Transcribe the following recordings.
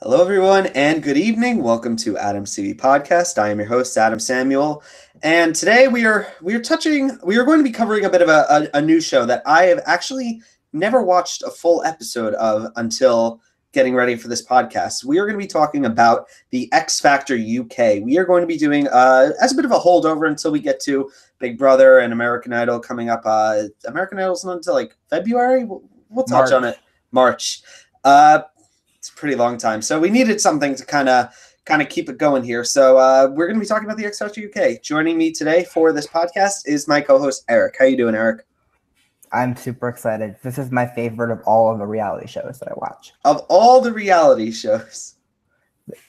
Hello, everyone, and good evening. Welcome to Adam's TV Podcast. I am your host, Adam Samuel, and today we are going to be covering a bit of a new show that I have actually never watched a full episode of until getting ready for this podcast. We are going to be talking about the X Factor UK. We are going to be doing as a bit of a holdover until we get to Big Brother and American Idol coming up. American Idol's not until like February. We'll touch on it. March. It's a pretty long time. So we needed something to kind of keep it going here. So we're going to be talking about the X Factor UK. Joining me today for this podcast is my co-host, Eric. How you doing, Eric? I'm super excited. This is my favorite of all of the reality shows that I watch. Of all the reality shows?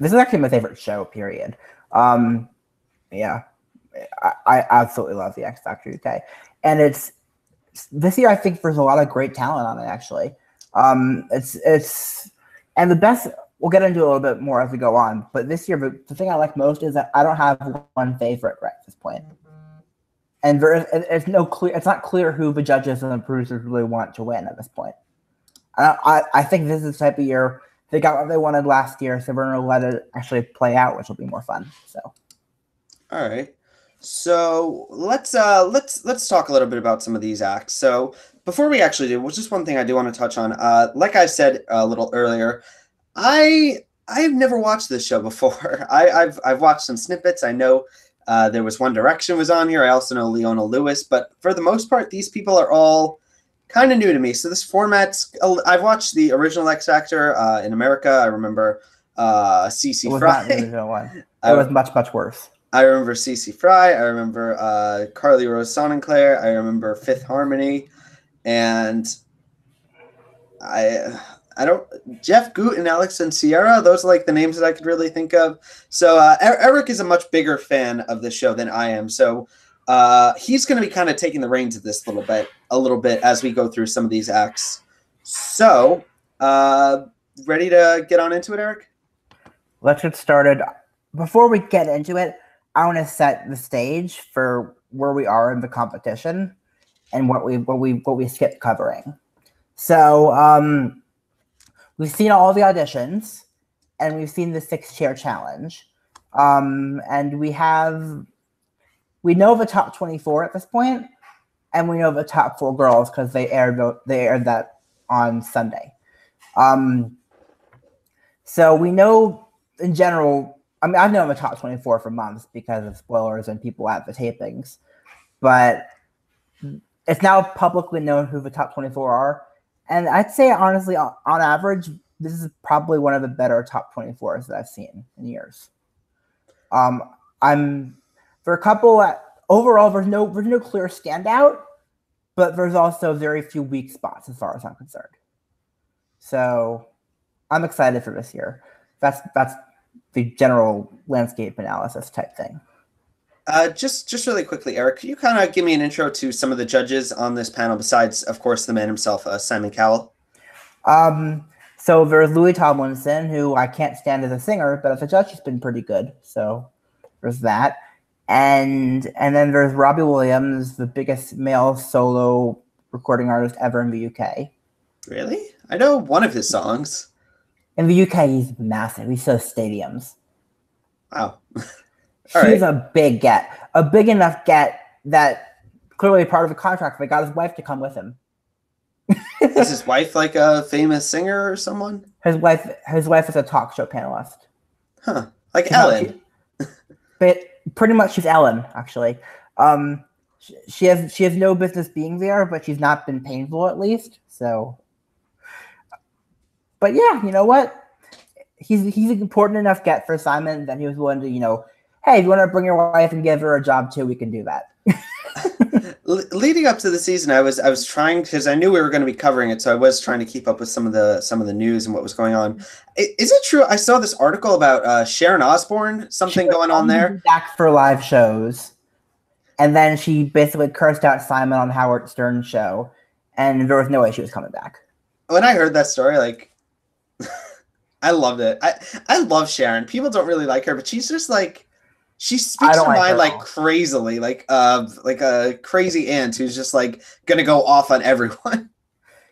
This is actually my favorite show, period. Yeah. I absolutely love the X Factor UK. And it's this year, I think there's a lot of great talent on it, actually. And the best, we'll get into a little bit more as we go on, but this year, the thing I like most is that I don't have one favorite right at this point. And it's not clear who the judges and the producers really want to win at this point. I think this is the type of year they got what they wanted last year, so we're going to let it actually play out, which will be more fun. So, all right. So let's talk a little bit about some of these acts. So before we actually do, just one thing I do want to touch on. Like I said a little earlier, I've never watched this show before. I've watched some snippets. I know there was One Direction was on here. I also know Leona Lewis, but for the most part, these people are all kind of new to me. So this format's, I've watched the original X Factor in America. I remember CC Fry. Not the original one. It was much worse. I remember CC Fry. I remember Carly Rose Sonnenclair. I remember Fifth Harmony, and Jeff Goot and Alex and Sierra. Those are like the names that I could really think of. So Eric is a much bigger fan of the show than I am. So he's going to be kind of taking the reins of this a little bit as we go through some of these acts. So ready to get on into it, Eric? Let's get started. Before we get into it, I want to set the stage for where we are in the competition and what we skipped covering. So we've seen all the auditions, and we've seen the 6-chair challenge, and we know the top 24 at this point, and we know the top 4 girls because they aired that on Sunday. So we know in general. I mean, I've known the top 24 for months because of spoilers and people at the tapings, but it's now publicly known who the top 24 are. And I'd say, honestly, on average, this is probably one of the better top 24s that I've seen in years. For a couple, overall, there's no clear standout, but there's also very few weak spots as far as I'm concerned. So I'm excited for this year. That's the general landscape analysis type thing. Just really quickly, Eric, could you kind of give me an intro to some of the judges on this panel besides, of course, the man himself, Simon Cowell? So there's Louis Tomlinson, who I can't stand as a singer, but as a judge, he's been pretty good. So there's that. And then there's Robbie Williams, the biggest male solo recording artist ever in the UK. Really? I know one of his songs. In the UK, he's massive. He sells stadiums. Wow. He's a big enough get that clearly part of the contract, they got his wife to come with him. Is his wife like a famous singer or someone? His wife is a talk show panelist. Huh. Like Ellen. But pretty much she's Ellen, actually. She has no business being there, but she's not been painful at least. So, but yeah, you know what? He's an important enough get for Simon that he was willing to, hey, if you want to bring your wife and give her a job too, we can do that. Leading up to the season, I was trying, because I knew we were going to be covering it, so I was trying to keep up with some of the news and what was going on. Is it true? I saw this article about Sharon Osbourne, something going on there. Back for live shows, and then she basically cursed out Simon on Howard Stern's show, and there was no way she was coming back. When I heard that story, I loved it. I love Sharon. People don't really like her, but she's just like, she speaks her mind like crazily, like a crazy aunt who's just like gonna go off on everyone.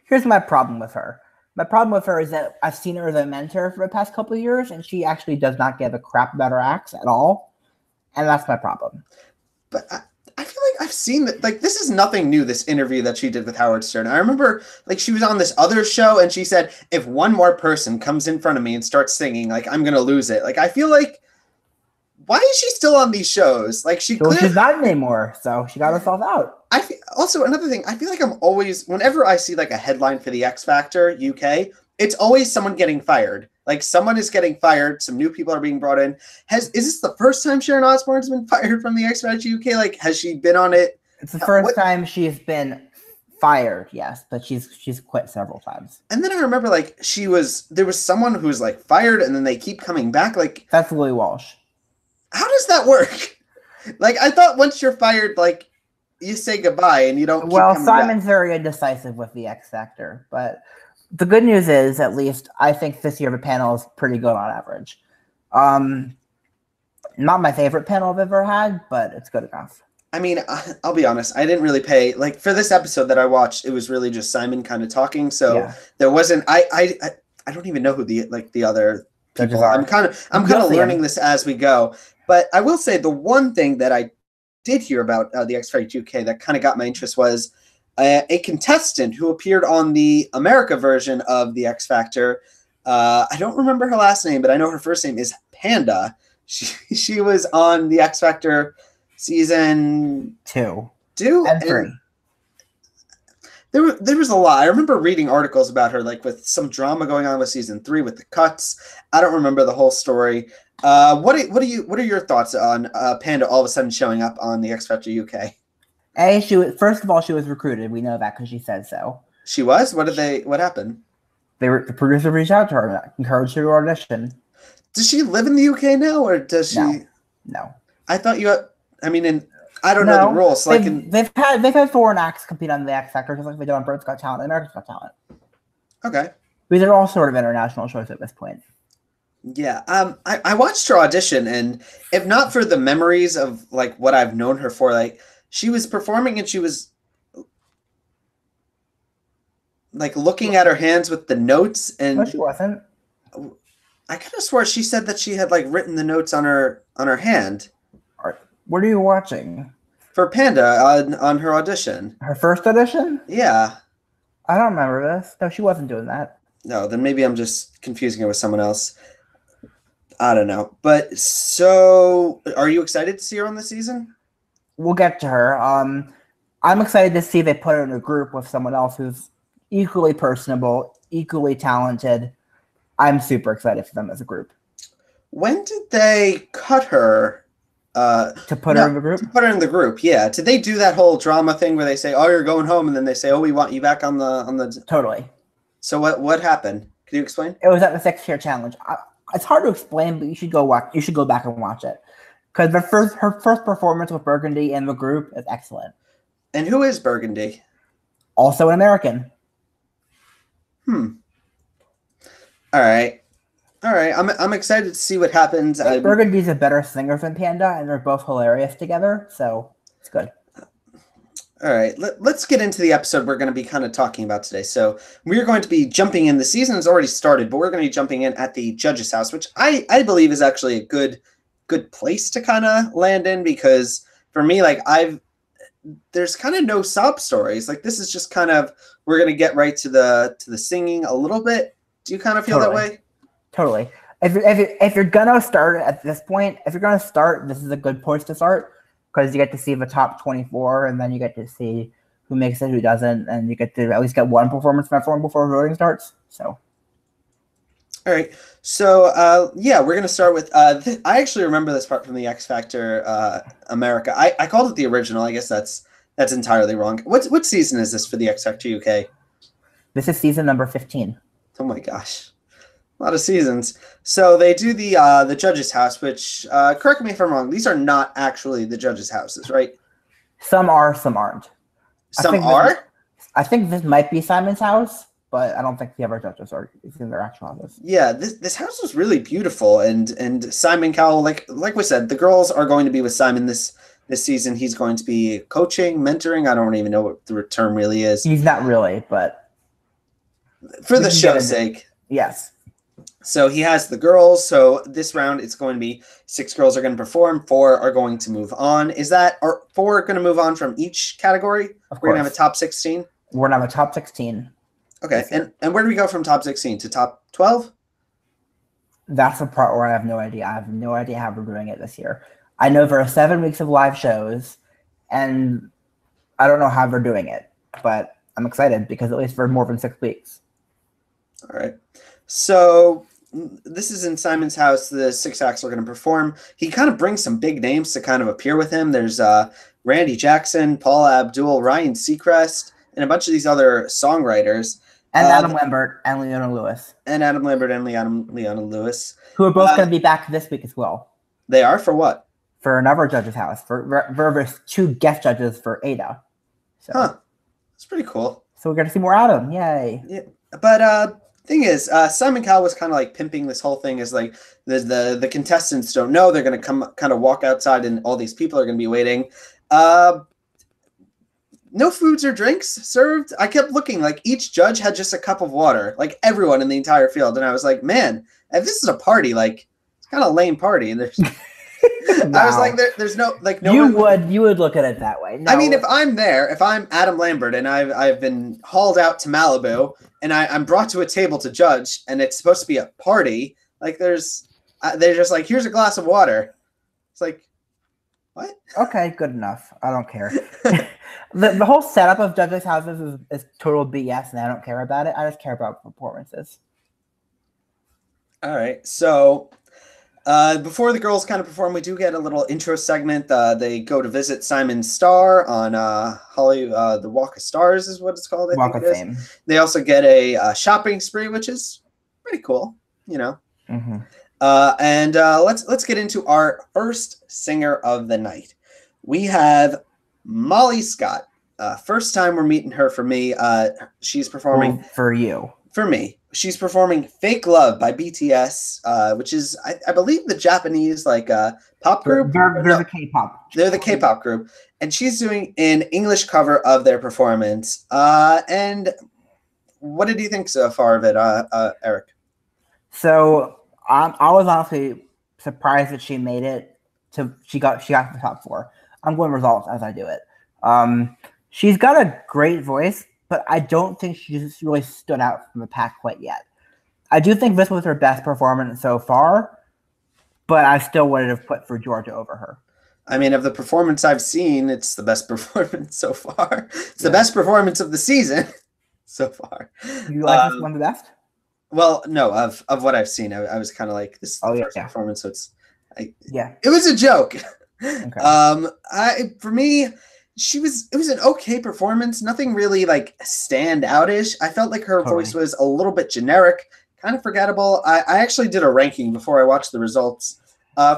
Here's my problem with her. My problem with her is that I've seen her as a mentor for the past couple of years, and she actually does not give a crap about her acts at all, and that's my problem. But I feel like I've seen that. Like, this is nothing new, this interview that she did with Howard Stern. I remember, like, she was on this other show, and she said, if one more person comes in front of me and starts singing, like, I'm going to lose it. Like, I feel like, why is she still on these shows? Like, she's not anymore, so she got herself out. Also, another thing, I feel like I'm always, whenever I see, like, a headline for the X Factor UK, it's always someone getting fired. Like, someone is getting fired. Some new people are being brought in. Is this the first time Sharon Osbourne's been fired from the X Factor UK? Like, has she been on it? It's the first time she's been fired, yes, but she's quit several times. And then I remember, like, there was someone who was, like, fired, and then they keep coming back. Like, that's Louis Walsh. How does that work? Like, I thought once you're fired, like, you say goodbye and you don't. Well, Simon's very indecisive with the X Factor, but the good news is, at least, I think this year the panel is pretty good on average. Not my favorite panel I've ever had, but it's good enough. I mean, I'll be honest. I didn't really pay, like, for this episode that I watched, it was really just Simon kind of talking. So there wasn't. I don't even know who the other people are. I'm kind of learning this as we go. But I will say the one thing that I did hear about the X Factor UK that kind of got my interest was a contestant who appeared on the America version of the X Factor. I don't remember her last name, but I know her first name is Panda. She was on the X Factor season 2 and 3. There was a lot. I remember reading articles about her, like with some drama going on with season 3 with the cuts. I don't remember the whole story. What are your thoughts on Panda all of a sudden showing up on the X Factor UK? First of all, she was recruited. We know that because she said so. She was? What happened? The producer reached out to her, encouraged her to audition. Does she live in the UK now, or does she? No. I thought you. I don't know the rules. So they've had foreign acts compete on the X Factor, just like they do on Britain's Got Talent and America's Got Talent. Okay. These are all sort of international shows at this point. Yeah. I watched her audition, and if not for the memories of like what I've known her for, like she was performing and she was like looking at her hands with the notes, and no, she wasn't. I could have swore she said that she had like written the notes on her hand. What are you watching? For Panda on her audition. Her first audition? Yeah. I don't remember this. No, she wasn't doing that. No, then maybe I'm just confusing her with someone else. I don't know. But so, are you excited to see her on the season? We'll get to her. I'm excited to see they put her in a group with someone else who's equally personable, equally talented. I'm super excited for them as a group. When did they cut her? To put her in the group? To put her in the group, yeah. Did they do that whole drama thing where they say, "Oh, you're going home," and then they say, "Oh, we want you back on the." Totally. So what happened? Can you explain? It was at the 6-tier challenge. It's hard to explain, but you should go watch. You should go back and watch it because her first performance with Burgundy in the group is excellent. And who is Burgundy? Also an American. All right. I'm excited to see what happens. Burgundy's a better singer than Panda, and they're both hilarious together, so it's good. All right, let's get into the episode we're going to be kind of talking about today. So we're going to be jumping in. The season has already started, but we're going to be jumping in at the judges' house, which I believe is actually a good place to kind of land in, because for me, like there's kind of no sob stories. Like this is just kind of, we're going to get right to the singing a little bit. Do you kind of feel that way? Totally. If you're gonna start at this point, this is a good place to start because you get to see the top 24, and then you get to see who makes it, who doesn't, and you get to at least get one performance from everyone before voting starts. So, all right. So, we're gonna start with. I actually remember this part from the X Factor America. I called it the original. I guess that's entirely wrong. What season is this for the X Factor UK? This is season number 15. Oh my gosh. A lot of seasons. So they do the judges' house, which, correct me if I'm wrong, these are not actually the judges' houses, right? Some are, some aren't. I think this might be Simon's house, but I don't think the other judges are in their actual houses. Yeah, this house was really beautiful, and Simon Cowell, like we said, the girls are going to be with Simon this season. He's going to be coaching, mentoring. I don't even know what the term really is. He's not really, but For We the can get show's into- sake. Yes. So he has the girls. So this round, it's going to be 6 girls are going to perform. 4 are going to move on. Are 4 going to move on from each category? Of We're going to have course. a top 16? We're going to have a top 16. Okay. And where do we go from top 16 to top 12? That's the part where I have no idea. I have no idea how we're doing it this year. I know there are 7 weeks of live shows, and I don't know how we're doing it, but I'm excited because at least for more than 6 weeks. All right. So this is in Simon's house. The 6 acts are going to perform. He kind of brings some big names to kind of appear with him. There's Randy Jackson, Paula Abdul, Ryan Seacrest, and a bunch of these other songwriters. And Adam Lambert and Leona Lewis. Leona Lewis. Who are both going to be back this week as well. They are? For what? For another judge's house. For 2 guest judges for Ada. So. Huh. That's pretty cool. So we're going to see more Adam. Yay. Yeah. But thing is, Simon Cowell was kind of like pimping this whole thing as like the contestants don't know. They're going to come kind of walk outside and all these people are going to be waiting. No foods or drinks served. I kept looking, like each judge had just a cup of water, like everyone in the entire field. And I was like, man, if this is a party, like it's kind of a lame party. And there's, wow. I was like, there's no, like, no. You would look at it that way. No. I mean, if I'm there, if I'm Adam Lambert and I've been hauled out to Malibu and I'm brought to a table to judge and it's supposed to be a party, like they're just like, here's a glass of water. It's like, what? Okay, good enough. I don't care. The whole setup of judges' houses is total BS, and I don't care about it. I just care about performances. All right. So before the girls kind of perform, we do get a little intro segment. They go to visit Simon's star on the Walk of Stars is what it's called. Walk of Fame. They also get a shopping spree, which is pretty cool, you know. Mm-hmm. And let's get into our first singer of the night. We have Molly Scott. First time we're meeting her for me. She's performing for you. For me. She's performing Fake Love by BTS, which is, I believe, the Japanese pop group. They're the K-pop. They're the K-pop group. And she's doing an English cover of their performance. And what did you think so far of it, Eric? So I was honestly surprised that she made it she got to the top 4. I'm going results as I do it. She's got a great voice, but I don't think she's really stood out from the pack quite yet. I do think this was her best performance so far, but I still would have put for Georgia over her. I mean, of the performance I've seen, it's the best performance so far. It's the best performance of the season so far. You like this one the best? Well, no, of what I've seen, I was kind of like, this is the first performance, so it was a joke. Okay. For me, it was an okay performance. Nothing really like stand out-ish. I felt like her voice was a little bit generic, kind of forgettable. I actually did a ranking before I watched the results.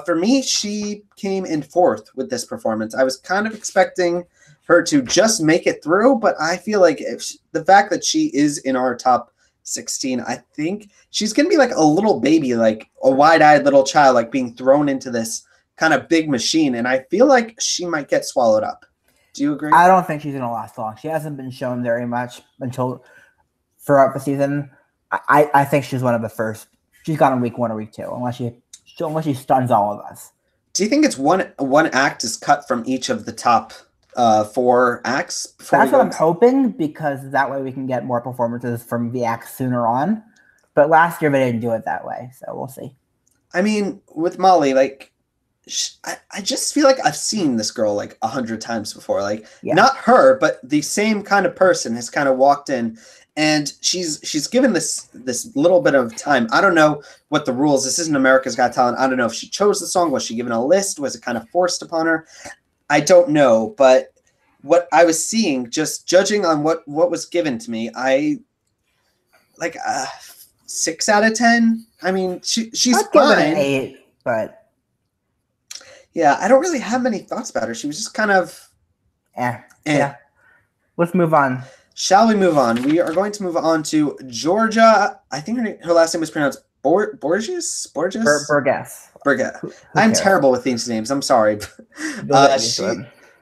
For me, she came in 4th with this performance. I was kind of expecting her to just make it through, but I feel like the fact that she is in our top 16, I think she's going to be like a little baby, like a wide-eyed little child, like being thrown into this kind of big machine, and I feel like she might get swallowed up. Do you agree? I don't think she's going to last long. She hasn't been shown very much until throughout the season. I think she's one of the first. She's gone in week 1 or week 2, unless she stuns all of us. Do you think it's one act is cut from each of the top 4 acts? That's what I'm hoping, because that way we can get more performances from the acts sooner on. But last year they didn't do it that way, so we'll see. I mean, with Molly, like, I just feel like I've seen this girl like 100 times before. Like, not her, but the same kind of person has kind of walked in, and she's given this little bit of time. I don't know what the rules. This isn't America's Got Talent. I don't know if she chose the song. Was she given a list? Was it kind of forced upon her? I don't know. But what I was seeing, just judging on what was given to me, I like 6 out of 10. I mean, she's fine. An 8, but. Yeah, I don't really have many thoughts about her. She was just kind of Yeah. Let's move on. Shall we move on? We are going to move on to Georgia. I think her last name was pronounced Borges? Burgess. I'm terrible with these names. I'm sorry.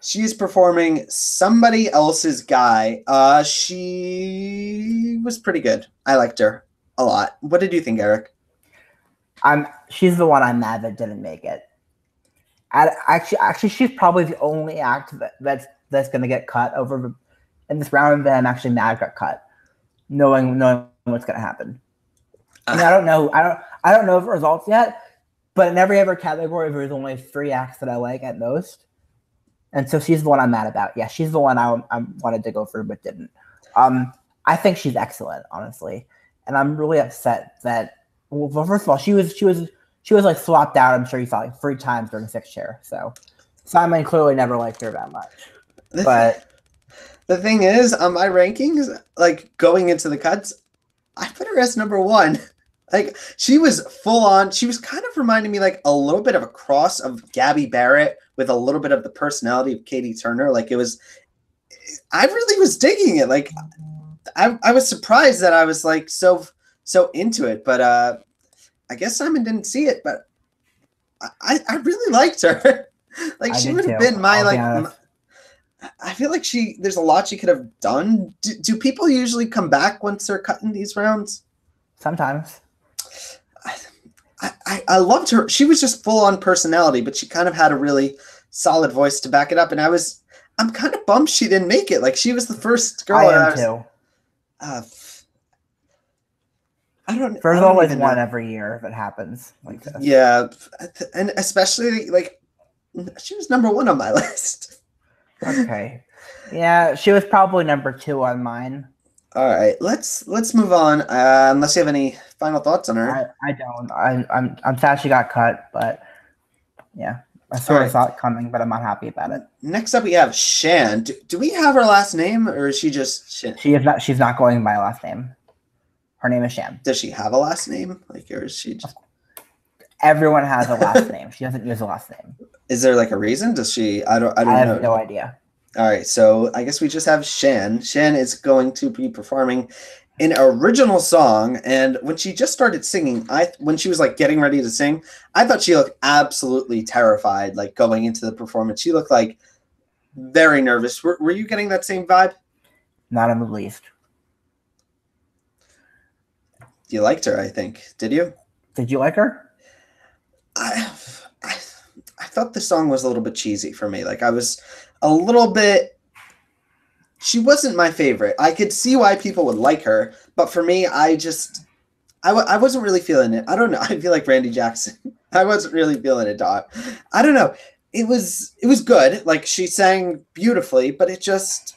She is performing Somebody Else's Guy. She was pretty good. I liked her a lot. What did you think, Eric? She's the one I'm mad that didn't make it. Actually, she's probably the only act that's going to get cut over in this round that I'm actually mad got cut, knowing what's going to happen. I mean, I don't know the results yet, but in every other category, there's only 3 acts that I like at most, and so she's the one I'm mad about. Yeah, she's the one I wanted to go for but didn't. I think she's excellent, honestly, and I'm really upset that. Well, first of all, she was like swapped out. I'm sure you saw like 3 times during 6 chair. So Simon clearly never liked her that much. But the thing is, on my rankings, like going into the cuts, I put her as number 1. Like she was full on. She was kind of reminding me like a little bit of a cross of Gabby Barrett with a little bit of the personality of Katie Turner. Like it was, I really was digging it. Like I was surprised that I was like so into it, but I guess Simon didn't see it, but I really liked her. Like she would have been my like. I feel like there's a lot she could have done. Do people usually come back once they're cutting these rounds? Sometimes. I loved her. She was just full on personality, but she kind of had a really solid voice to back it up. And I'm kind of bummed she didn't make it. Like she was the first girl. I am too. There's always one every year that happens like this. Yeah, and especially like she was number 1 on my list. Okay, yeah, she was probably number 2 on mine. All right, let's move on. Unless you have any final thoughts on her. I don't. I'm sad she got cut, but yeah, I sort of saw it coming, but I'm not happy about it. Next up, we have Shan. Do we have her last name, or is she just Shan? She's not going by last name. Her name is Shan. Does she have a last name? Like, or is she just... Everyone has a last name. She doesn't use a last name. Is there like a reason? Does she? I don't know. I have no idea. All right, so I guess we just have Shan. Shan is going to be performing an original song, and when she just started singing, when she was like getting ready to sing, I thought she looked absolutely terrified, like going into the performance. She looked like very nervous. Were you getting that same vibe? Not in the least. You liked her, I think. Did you? Did you like her? I thought the song was a little bit cheesy for me. Like I was a little bit. She wasn't my favorite. I could see why people would like her, but for me, I wasn't really feeling it. I don't know. I feel like Randy Jackson. I wasn't really feeling it, Doc. I don't know. It was good. Like she sang beautifully, but it just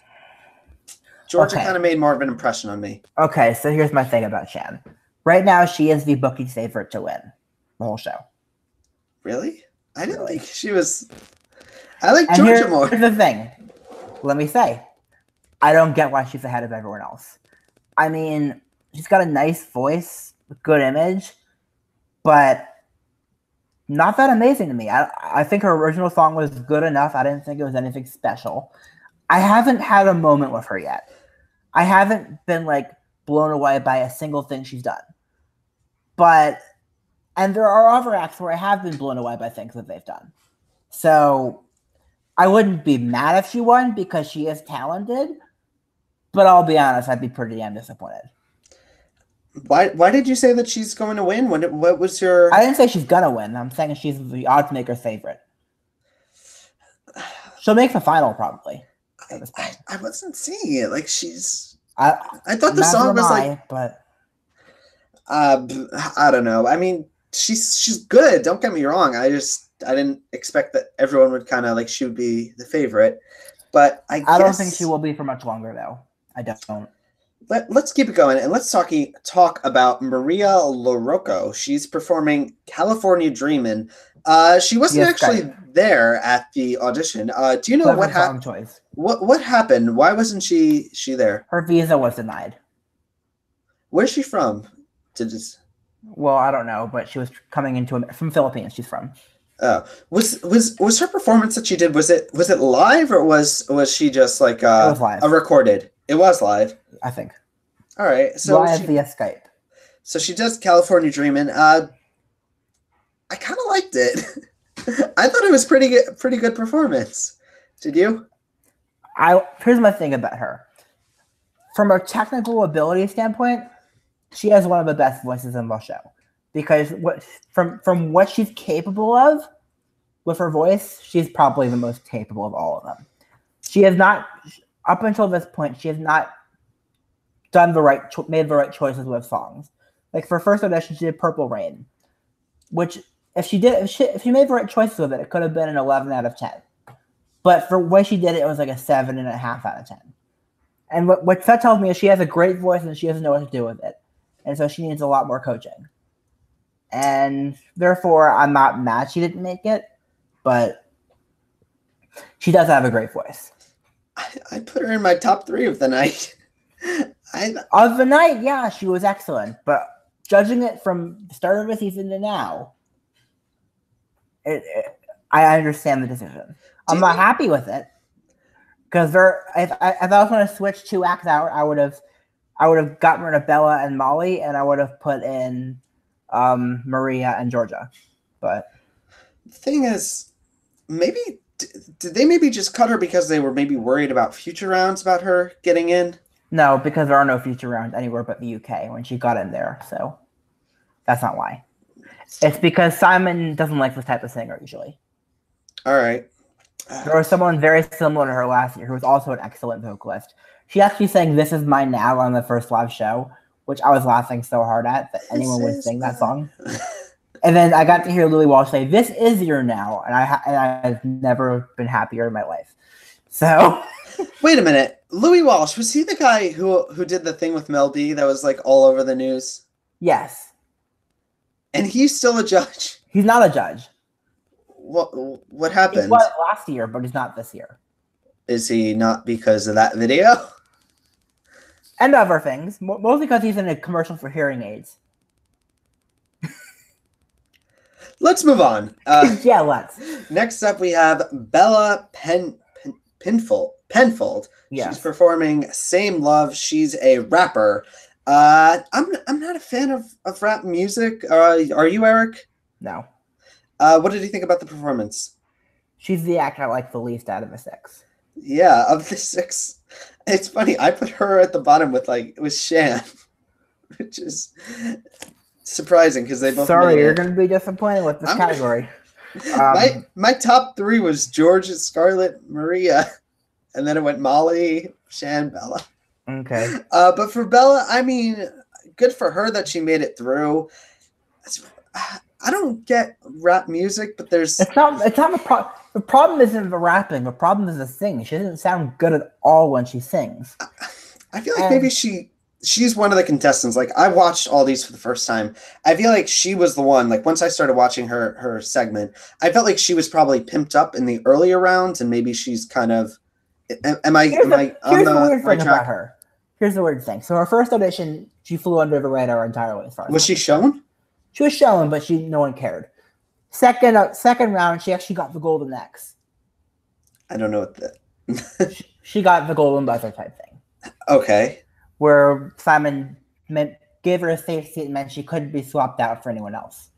Georgia kind of made more of an impression on me. Okay, so here's my thing about Shan. Right now, she is the bookie's favorite to win the whole show. Really? I didn't think she was. I like Georgia more. Here's the thing. Let me say, I don't get why she's ahead of everyone else. I mean, she's got a nice voice, good image, but not that amazing to me. I think her original song was good enough. I didn't think it was anything special. I haven't had a moment with her yet. I haven't been like blown away by a single thing she's done. And there are other acts where I have been blown away by things that they've done. So I wouldn't be mad if she won because she is talented, but I'll be honest, I'd be pretty damn disappointed. Why did you say that she's going to win? What was your... I didn't say she's going to win. I'm saying she's the odds maker favorite. She'll make the final probably. I wasn't seeing it. Like she's... I thought the song was like... But... I don't know. I mean, she's good. Don't get me wrong. I didn't expect that everyone would kind of like she would be the favorite. But I don't think she will be for much longer though. I don't. Let's keep it going and let's talk about Maria LaRocco. She's performing California Dreamin'. She wasn't actually there at the audition. Do you know what happened? What happened? Why wasn't she there? Her visa was denied. Where's she from? Well, I don't know, but she was coming from Philippines. She's from. Oh, was her performance that she did? Was it live or was she just like it was live. A recorded? It was live, I think. All right, so live via Skype. So she does California Dreamin'. I kind of liked it. I thought it was pretty good performance. Did you? Here's my thing about her. From a technical ability standpoint, she has one of the best voices in the show. Because from what she's capable of with her voice, she's probably the most capable of all of them. She has not, up until this point, she has not made the right choices with songs. Like for first audition, she did Purple Rain, which if she made the right choices with it, it could have been an 11 out of 10. But for the way she did it, it was like a 7.5 out of 10. And what that tells me is she has a great voice and she doesn't know what to do with it. And so she needs a lot more coaching. And therefore, I'm not mad she didn't make it, but she does have a great voice. I put her in my top 3 of the night. Of the night, yeah, she was excellent. But judging it from the start of the season to now, I understand the decision. I'm not happy with it because if I was going to switch 2 acts out, I would have gotten rid of Bella and Molly, and I would have put in Maria and Georgia. But the thing is, maybe did they maybe just cut her because they were maybe worried about future rounds about her getting in? No, because there are no future rounds anywhere but the UK when she got in there. So that's not why. It's because Simon doesn't like this type of singer usually. All right. There was someone very similar to her last year who was also an excellent vocalist. She actually sang "This Is Mine Now" on the first live show, which I was laughing so hard at that anyone would sing that song. And then I got to hear Louis Walsh say, "This is your now," and I've never been happier in my life. So, wait a minute, Louis Walsh, was he the guy who did the thing with Mel B that was like all over the news? Yes. And he's still a judge. He's not a judge. What happened? He was last year, but he's not this year. Is he not because of that video? And other things, mostly because he's in a commercial for hearing aids. Let's move on. Yeah, let's. Next up, we have Bella Penfold. Yes. She's performing "Same Love." She's a rapper. I'm not a fan of rap music. Are you, Eric? No. What did you think about the performance? She's the act I like the least out of the 6. Yeah, of the 6. It's funny. I put her at the bottom with Shan, which is surprising because they both. Sorry, you're going to be disappointed with this category. My top 3 was George, Scarlett, Maria, and then it went Molly, Shan, Bella. Okay. But for Bella, I mean, good for her that she made it through. I don't get rap music, but there's... It's not the problem. The problem isn't the rapping. The problem is the singing. She doesn't sound good at all when she sings. I feel like maybe she's one of the contestants. Like, I watched all these for the first time. I feel like she was the one. Like, once I started watching her segment, I felt like she was probably pimped up in the earlier rounds, and maybe she's kind of... Am I on the right track? About her. Here's the weird thing. So her first audition, she flew under the radar entirely. As far as was she shown? She was shown, but no one cared. Second round, she actually got the Golden X. I don't know what that. She got the Golden Buzzer type thing. Okay. Where Simon gave her a safe seat and meant she couldn't be swapped out for anyone else.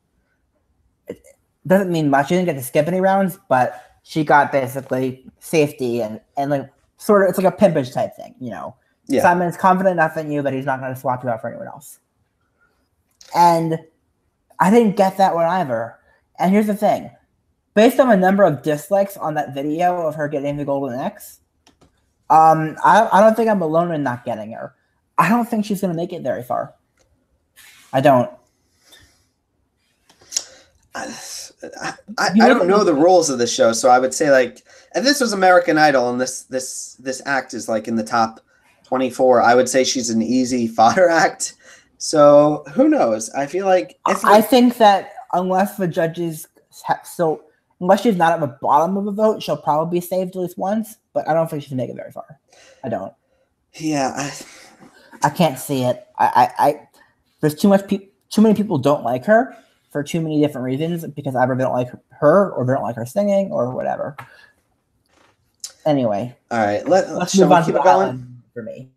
It doesn't mean much. She didn't get to skip any rounds, but she got basically safety and like sort of, it's like a pimpage type thing, you know. Yeah. Simon's confident enough in you that he's not going to swap you out for anyone else. And I didn't get that one either. And here's the thing. Based on the number of dislikes on that video of her getting the Golden X, I don't think I'm alone in not getting her. I don't think she's going to make it very far. I don't. I don't know the rules of the show, so I would say like, if this was American Idol and this act is like in the top 24, I would say she's an easy fodder act. So who knows? I feel like I think that unless the judges unless she's not at the bottom of the vote, she'll probably be saved at least once. But I don't think she can make it very far. I don't. Yeah, I can't see it. There's too many people don't like her for too many different reasons because either they don't like her or they don't like her singing or whatever. Anyway, all right. Let's move on to the going for me.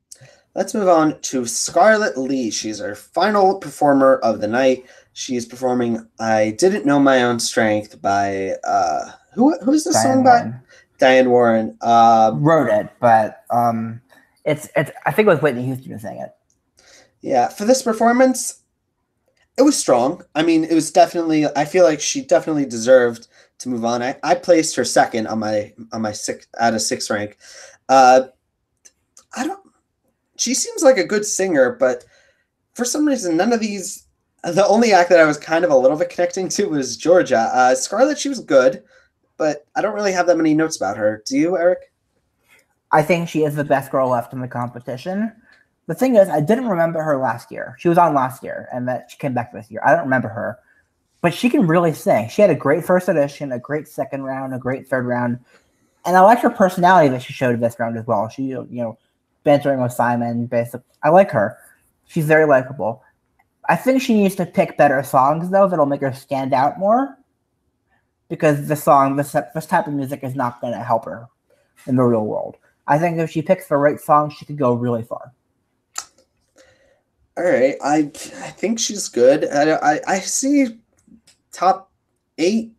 Let's move on to Scarlett Lee. She's our final performer of the night. She's performing "I Didn't Know My Own Strength" by who's the song by? Diane Warren. Wrote it, but it's I think it was Whitney Houston who sang it. Yeah, for this performance, it was strong. I mean, it was definitely. I feel like she definitely deserved to move on. I placed her second on my six out of six rank. I don't. She seems like a good singer, but for some reason, none of these. The only act that I was kind of a little bit connecting to was Georgia. Scarlett, she was good, but I don't really have that many notes about her. Do you, Eric? I think she is the best girl left in the competition. The thing is, I didn't remember her last year. She was on last year, and that she came back this year. I don't remember her, but she can really sing. She had a great first audition, a great second round, a great third round, and I like her personality that she showed this round as well. She, bantering with Simon, basically. I like her. She's very likable. I think she needs to pick better songs, though, that'll make her stand out more. Because this type of music is not going to help her in the real world. I think if she picks the right song, she could go really far. All right. I think she's good. I see top 8,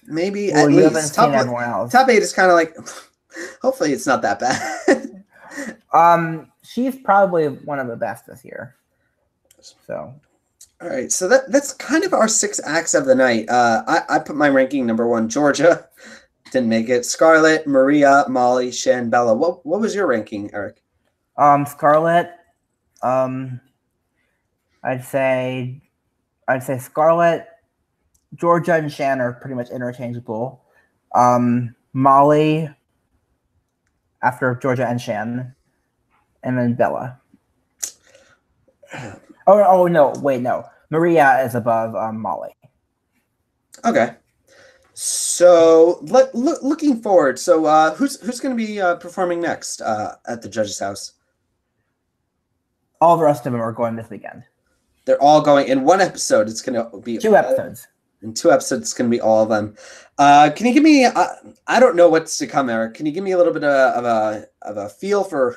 maybe at least. Top 8 is kind of like, hopefully it's not that bad. She's probably one of the best this year. So, all right, so that's kind of our 6 acts of the night. I put my ranking number 1, Georgia, didn't make it. Scarlett, Maria, Molly, Shan, Bella. What was your ranking, Eric? Scarlett. I'd say Scarlett, Georgia, and Shan are pretty much interchangeable. Molly, after Georgia and Shan, and then Bella. Oh no! Wait, no. Maria is above Molly. Okay. So looking forward. So who's going to be performing next at the judges' house? All the rest of them are going this weekend. They're all going in one episode. It's going to be 2 episodes. In 2 episodes, it's going to be all of them. Can you give me? I don't know what's to come, Eric. Can you give me a little bit of a feel for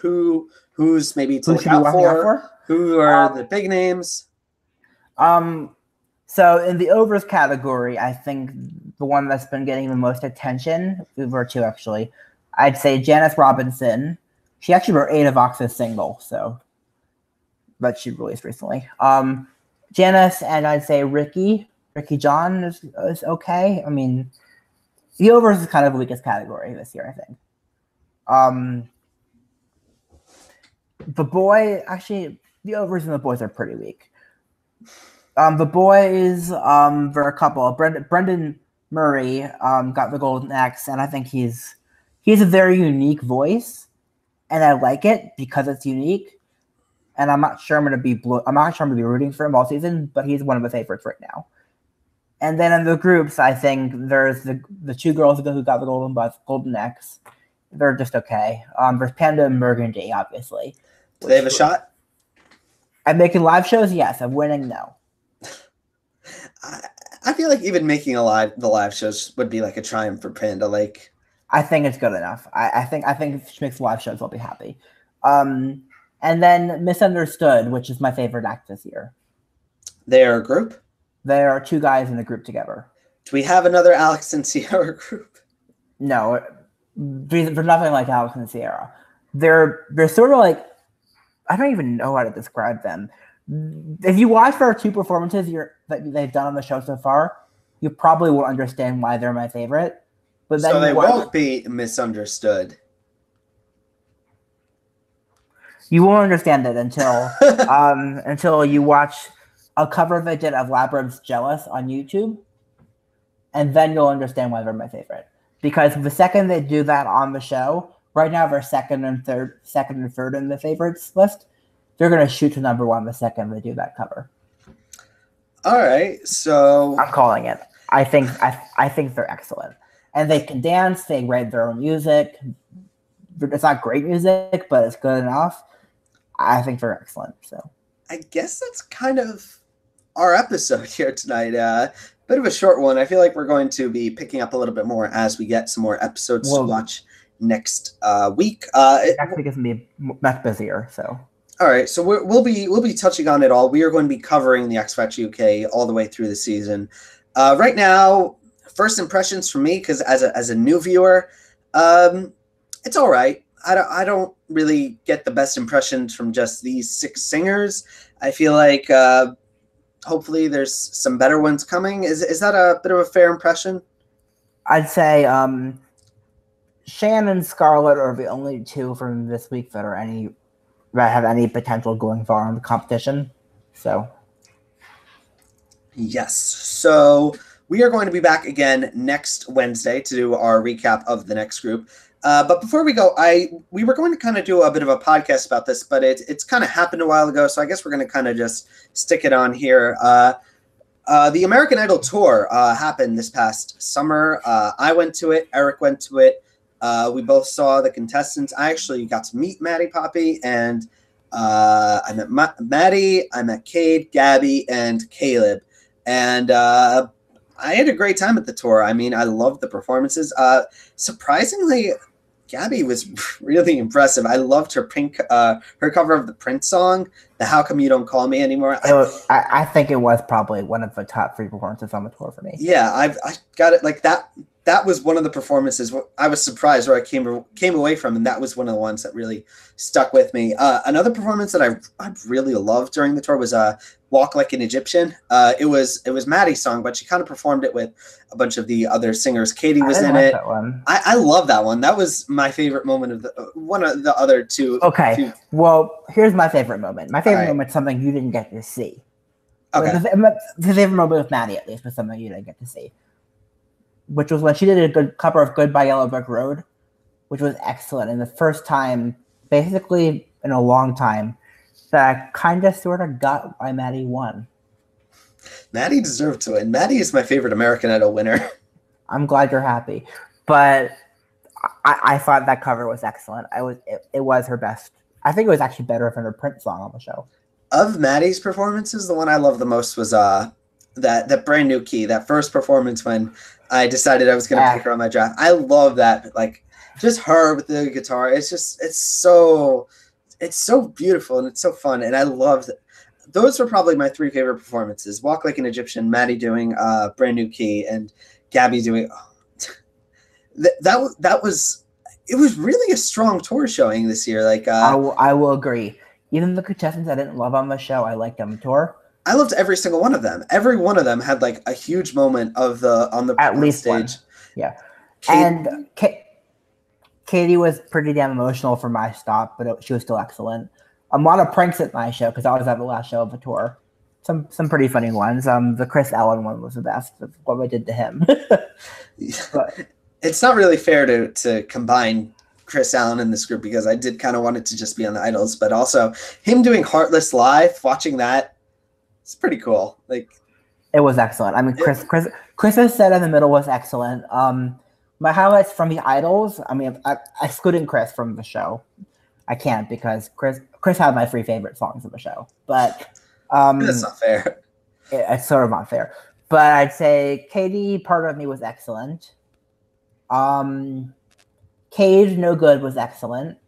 who's maybe to look out for? Who are the big names? So in the overs category, I think the one that's been getting the most attention, there are 2 actually. I'd say Janice Robinson. She actually wrote Ada Vox's single, but she released recently. Janice, and I'd say Ricky John is okay. I mean, the overs is kind of the weakest category this year, I think. The boy, actually, the overs and the boys are pretty weak. The boys, there are a couple. Brendan Murray got the Golden X, and I think he's a very unique voice, and I like it because it's unique. And I'm not sure I'm going to be rooting for him all season, but he's one of the favorites right now. And then in the groups, I think there's the 2 girls who got the Golden X. They're just okay. There's Panda and Burgundy, obviously. Do they have a shot? At making live shows, yes. At winning, no. I feel like even making the live shows would be like a triumph for Panda. Like, I think it's good enough. I think if she makes live shows, I'll be happy. And then Misunderstood, which is my favorite act this year. They are a group? They are 2 guys in a group together. Do we have another Alex and Sierra group? No, they're nothing like Alex and Sierra. They're sort of like, I don't even know how to describe them. If you watch their 2 performances that they've done on the show so far, you probably will understand why they're my favorite. But then so they won't be misunderstood. You won't understand it until you watch a cover they did of Labyrinth's "Jealous" on YouTube, and then you'll understand why they're my favorite. Because the second they do that on the show, right now they're second and third in the favorites list. They're gonna shoot to number 1 the second they do that cover. All right, so I'm calling it. I think they're excellent, and they can dance. They write their own music. It's not great music, but it's good enough. I think they're excellent. So I guess that's kind of our episode here tonight. Bit of a short one. I feel like we're going to be picking up a little bit more as we get some more episodes to watch next week. Next week is gonna be much busier. So all right, so we'll be touching on it all. We are going to be covering the X Factor UK all the way through the season. Right now, first impressions for me, because as a new viewer, It's all right. I don't really get the best impressions from just these 6 singers. I feel like hopefully there's some better ones coming. Is that a bit of a fair impression? I'd say Shan and Scarlett are the only two from this week that have any potential going far in the competition. So yes. So we are going to be back again next Wednesday to do our recap of the next group. But before we go, we were going to kind of do a bit of a podcast about this, but it's kind of happened a while ago, so I guess we're going to kind of just stick it on here. The American Idol tour happened this past summer. I went to it. Eric went to it. We both saw the contestants. I actually got to meet Maddie Poppy, and I met Maddie. I met Cade, Gabby, and Caleb. And I had a great time at the tour. I mean, I loved the performances. Surprisingly, Gabby was really impressive. I loved her her cover of the Prince song, the "How Come You Don't Call Me Anymore." I think it was probably one of the top 3 performances on the tour for me. Yeah, I got it like that. That was one of the performances I was surprised where I came away from, and that was one of the ones that really stuck with me. Another performance that I really loved during the tour was "Walk Like an Egyptian." It was Maddie's song, but she kind of performed it with a bunch of the other singers. Katie was in it. That one. I love that one. That was my favorite moment of one of the other two. Okay, well, here's my favorite moment. My favorite moment is something you didn't get to see. Okay. The favorite moment with Maddie, at least, was something you didn't get to see, which was when she did a good cover of "Goodbye Yellow Brick Road," which was excellent, and the first time, basically in a long time, that I kind of sort of got why Maddie won. Maddie deserved to win. Maddie is my favorite American Idol winner. I'm glad you're happy, but I thought that cover was excellent. It was her best. I think it was actually better than her Prince song on the show. Of Maddie's performances, the one I loved the most was that Brand New Key, that first performance when I decided I was going to pick her on my draft. I love that, like just her with the guitar. It's so beautiful and it's so fun, and I loved it. Those were probably my 3 favorite performances: "Walk Like an Egyptian," Maddie doing "Brand New Key," and Gabby doing. That was it was really a strong tour showing this year. Like I will agree. Even the contestants I didn't love on the show, I liked on the tour. I loved every single one of them. Every one of them had like a huge moment on the at least stage. One. Yeah, and Katie was pretty damn emotional for my stop, but she was still excellent. A lot of pranks at my show because I was at the last show of the tour. Some pretty funny ones. The Chris Allen one was the best. That's what I did to him. But it's not really fair to combine Chris Allen in this group because I did kind of want it to just be on the Idols, but also him doing Heartless live, watching that, it's pretty cool. Like it was excellent. I mean, Chris's set in the middle was excellent. My highlights from the Idols, I mean, excluding Chris from the show, I can't because Chris had my 3 favorite songs of the show. But that's not fair. It's sort of not fair. But I'd say Katie, Part of Me was excellent. Cage, No Good was excellent.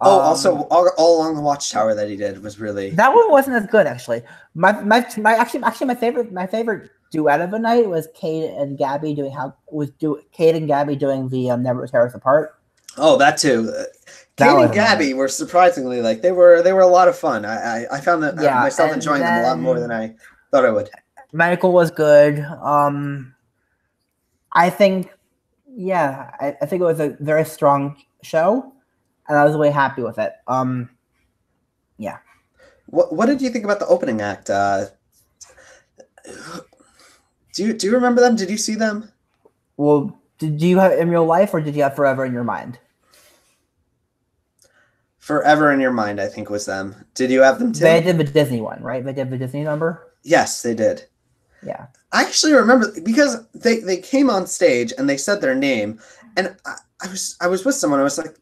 Also all along the Watchtower that he did was really that one wasn't as good actually. My favorite duet of the night was Cade and Gabby doing the Never Tear Us Apart. Oh, that too. Cade and Gabby were surprisingly like they were a lot of fun. I found that myself enjoying them a lot more than I thought I would. Michael was good. I think I think it was a very strong show, and I was really happy with it. Yeah. What did you think about the opening act? Do you remember them? Did you see them? Well, did you have it in real life, or did you have Forever in Your Mind? Forever in Your Mind, I think, was them. Did you have them too? They did the Disney one, right? They did the Disney number? Yes, they did. Yeah. I actually remember because they came on stage and they said their name, and I was with someone. I was like,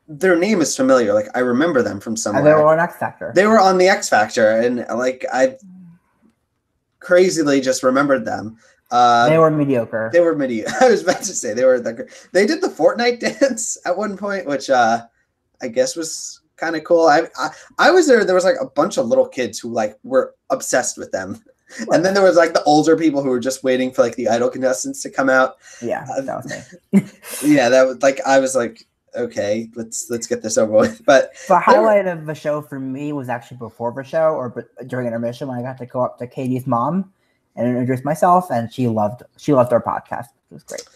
their name is familiar. Like I remember them from somewhere. And they were on X Factor. They were on the X Factor, and like I crazily just remembered them. They were mediocre. They were mediocre. I was about to say they were they did the Fortnite dance at one point, which I guess was kind of cool. I was there. There was like a bunch of little kids who like were obsessed with them. And then there was like the older people who were just waiting for like the Idol contestants to come out. Yeah, that was me. Yeah, that was like I was like, okay, let's get this over with. But the highlight of the show for me was actually before the show or during intermission when I got to go up to Katie's mom and introduce myself, and she loved our podcast. It was great.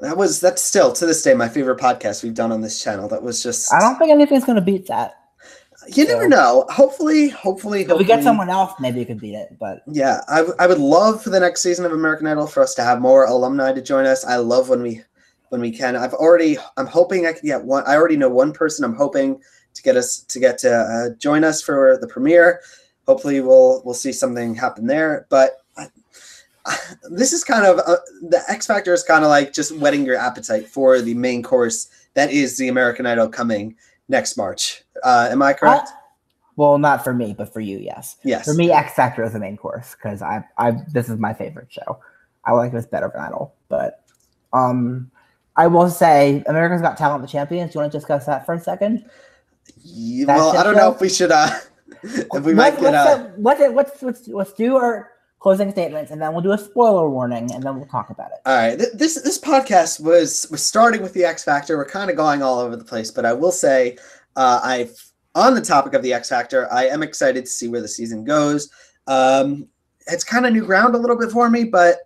That's still to this day my favorite podcast we've done on this channel. That was just. I don't think anything's gonna beat that. You never know. Hopefully, if we get someone else, maybe you could beat it. But yeah, I would love for the next season of American Idol for us to have more alumni to join us. I love when we can. I'm hoping I can get one. I already know one person. I'm hoping to get to join us for the premiere. Hopefully, we'll see something happen there. But this is kind of the X Factor is kind of like just whetting your appetite for the main course that is the American Idol coming next March. Am I correct? Well, not for me, but for you, yes. Yes. For me, X Factor is the main course because this is my favorite show. I like this better than Idol, but I will say America's Got Talent, the Champions. Do you want to discuss that for a second? Yeah, well, I don't know if we should. If we might get. Let's do our closing statements, and then we'll do a spoiler warning, and then we'll talk about it. All right. This podcast was starting with the X Factor. We're kind of going all over the place, but I will say, on the topic of the X Factor, I am excited to see where the season goes. It's kind of new ground a little bit for me, but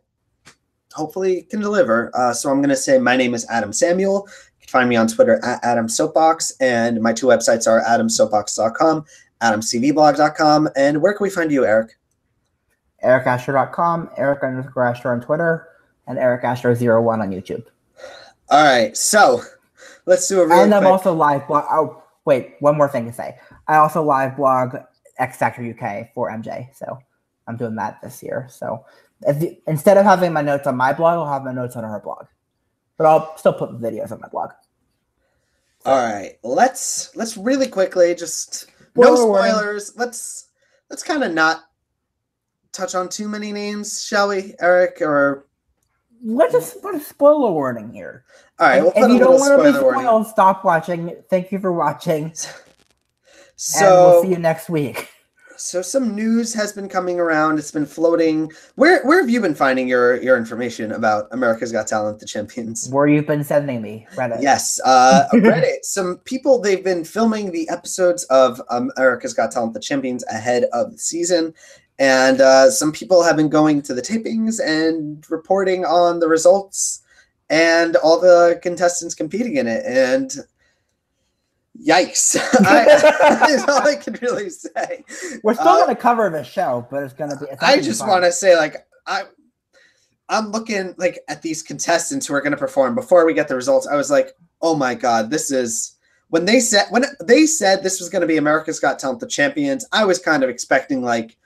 hopefully it can deliver. So I'm going to say my name is Adam Samuel. You can find me on Twitter at AdamSoapbox, and my two websites are adamsoapbox.com, adamcvblog.com. And where can we find you, Eric? EricAscher.com, Eric_Ascher on Twitter, and EricAscher01 on YouTube. All right, so let's do a real And I'm quick... also live blog. Oh, wait, one more thing to say. I also live blog X Factor UK for MJ, so I'm doing that this year. So instead of having my notes on my blog, I'll have my notes on her blog, but I'll still put the videos on my blog. So. All right, let's really quickly just no spoilers. Let's kind of not touch on too many names, shall we, Eric? Or let's put a spoiler warning here. All right, we'll put if you don't want to be spoiled, warning. Stop watching. Thank you for watching. So and we'll see you next week. So some news has been coming around. It's been floating. Where have you been finding your information about America's Got Talent, the Champions? Where you've been sending me, Reddit. Yes, Reddit. Some people, they've been filming the episodes of America's Got Talent, the Champions ahead of the season. And some people have been going to the tapings and reporting on the results and all the contestants competing in it. And yikes. That's all I can really say. We're still going to cover the show, but it's going to be... I just want to say, like, I'm looking like at these contestants who are going to perform before we get the results. I was like, oh my God, this is... When they said this was going to be America's Got Talent, the Champions, I was kind of expecting, like,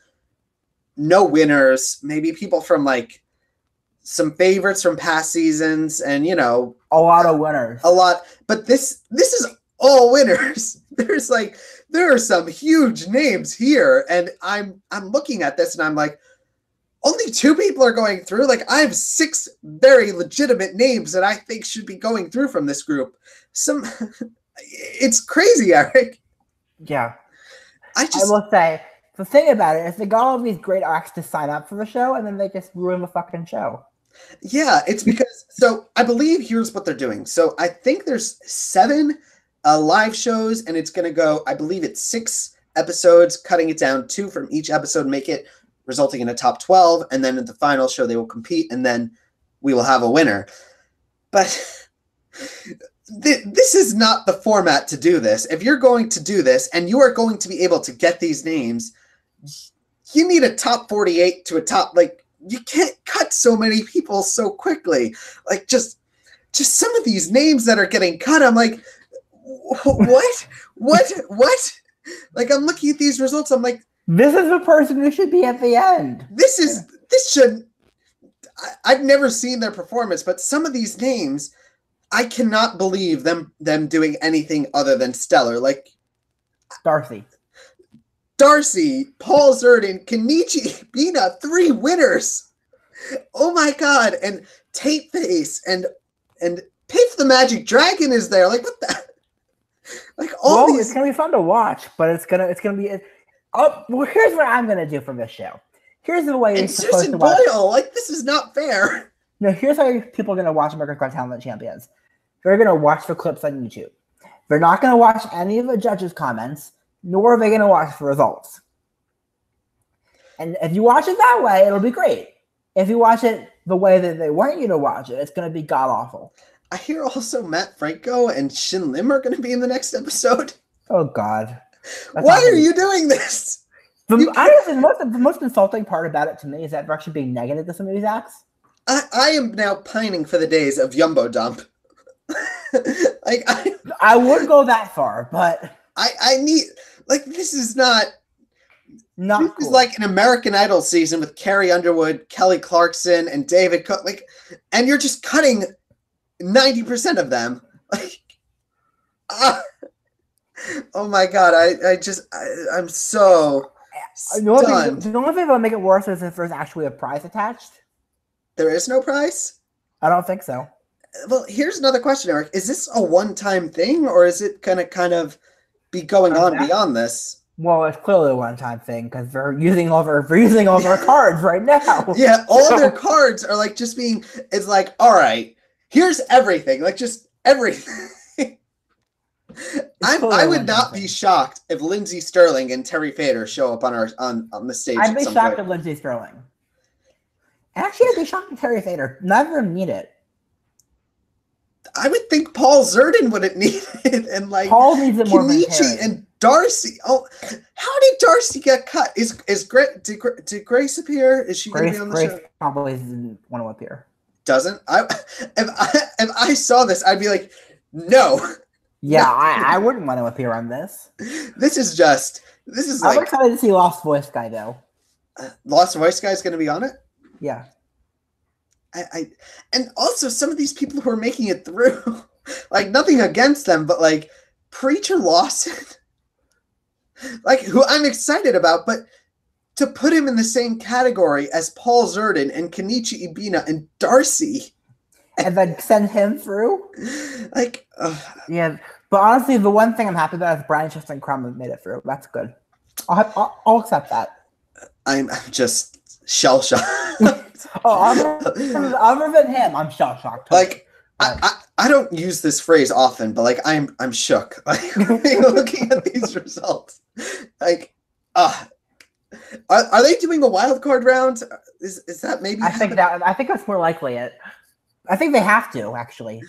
no winners, maybe people from, like, some favorites from past seasons and, you know... A lot of winners. A lot. But this is all winners. There are some huge names here, and I'm looking at this and I'm like, only 2 people are going through. Like, I have 6 very legitimate names that I think should be going through from this group. It's crazy, Eric. Yeah. I will say, the thing about it is they got all these great acts to sign up for the show, and then they just ruin the fucking show. Yeah, it's because, so I believe here's what they're doing. So I think there's 7 live shows, and it's going to go, I believe it's 6 episodes, cutting it down 2 from each episode, make it resulting in a top 12. And then at the final show, they will compete, and then we will have a winner. But this is not the format to do this. If you're going to do this and you are going to be able to get these names, you need a top 48 to a top, like, you can't cut so many people so quickly. Like, just some of these names that are getting cut, I'm like, what? Like, I'm looking at these results. I'm like, this is the person who should be at the end. I've never seen their performance, but some of these names, I cannot believe them doing anything other than stellar. Like Darcy, Paul Zerdin, Kenichi, Bina, 3 winners. Oh my God. And Tate Face and Piff the Magic Dragon is there. Like, what the? Like, all these. It's gonna be fun to watch, but it's gonna be. Well, here's what I'm gonna do for this show. Here's the way And you're supposed Susan to watch. Boyle, like, this is not fair. No, here's how people are going to watch America's Got Talent Champions. They're going to watch the clips on YouTube. They're not going to watch any of the judges' comments, nor are they going to watch the results. And if you watch it that way, it'll be great. If you watch it the way that they want you to watch it, it's going to be god-awful. I hear also Matt Franco and Shin Lim are going to be in the next episode. Oh, God. Why are you doing this? The most insulting part about it to me is that they're actually being negative to some of these acts. I am now pining for the days of Yumbo Dump. Like I wouldn't go that far, but I need, like, this is not this cool. is like an American Idol season with Carrie Underwood, Kelly Clarkson, and David Cook, like, and you're just cutting 90% of them. Like, oh my God, I'm so stunned. The only thing that would make it worse is if there's actually a prize attached. There is no prize? I don't think so. Well, here's another question, Eric. Is this a one-time thing, or is it going to kind of be going on beyond this? Well, it's clearly a one-time thing because they're using all their cards right now. Yeah, all their cards are like just being. It's like, all right, here's everything. Like, just everything. I would not be shocked if Lindsey Sterling and Terry Fader show up on the stage. I'd be shocked at Lindsey Sterling. Actually, I'd be shocked at Terry Fader. Neither of them need it. I would think Paul Zerdin wouldn't need it, and like Paul needs it more than Kenichi and Darcy. Oh, how did Darcy get cut? Did Grace appear? Is she going to be on the show? Probably doesn't want to appear. Doesn't? If I saw this, I'd be like, no. Yeah, I wouldn't want to appear on this. This is I'm like, excited to see Lost Voice Guy though. Lost Voice Guy is going to be on it. Yeah. And also some of these people who are making it through, like, nothing against them, but like Preacher Lawson, like, who I'm excited about, but to put him in the same category as Paul Zerdin and Kenichi Ibina and Darcy, and then send him through, like, yeah. But honestly, the one thing I'm happy about is Brian Justin Crumb made it through. That's good. I'll accept that. I'm just shell shocked. Other than him, I'm shell shocked. Like, I don't use this phrase often, but like I'm shook. Like, looking at these results, like, are they doing a wild card round? Is that maybe? I think that's more likely it. I think they have to actually,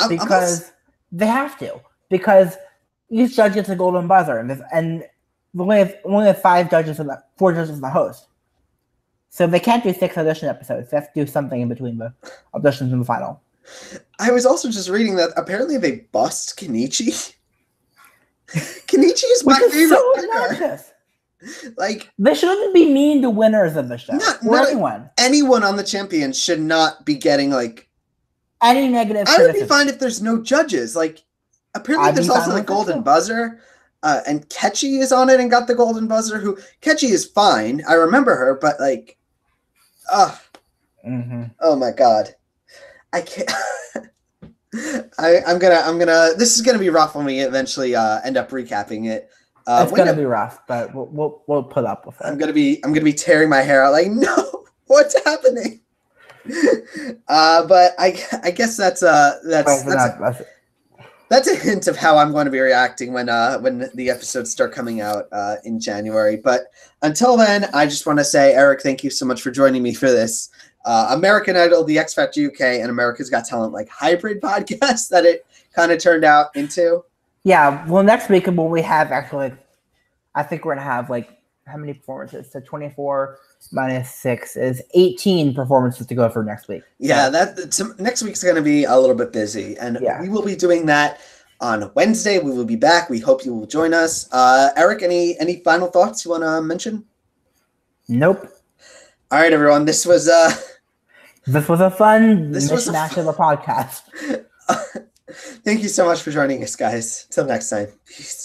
because they have to, because each judge gets a golden buzzer, and we only have 4 judges in the host. So they can't do 6 audition episodes. They have to do something in between the auditions and the final. I was also just reading that apparently they bust Kenichi. Kenichi is my favorite picker. Like, they shouldn't be mean to winners of the show or anyone. Anyone on the Champions should not be getting like any negative. I would be fine if there's no judges. Like, apparently there's also the golden buzzer. And Ketchy is on it and got the golden buzzer. Ketchy is fine. I remember her, but like, oh my God, I can't. I'm gonna. This is gonna be rough when we eventually end up recapping it. It's gonna be rough, but we'll put up with it. I'm gonna be tearing my hair out. Like, no, what's happening? But I guess that's a hint of how I'm going to be reacting when the episodes start coming out in January. But until then, I just want to say, Eric, thank you so much for joining me for this American Idol, The X Factor UK, and America's Got Talent like hybrid podcast that it kind of turned out into. Yeah. Well, next week when we have actually, I think we're gonna have like how many performances? So 24 minus 6 is 18 performances to go for next week. Yeah, next week's going to be a little bit busy, and we will be doing that on Wednesday. We will be back. We hope you will join us. Eric, any final thoughts you want to mention? Nope. All right, everyone. This was a fun mishmash of a podcast. Thank you so much for joining us, guys. Till next time. Peace.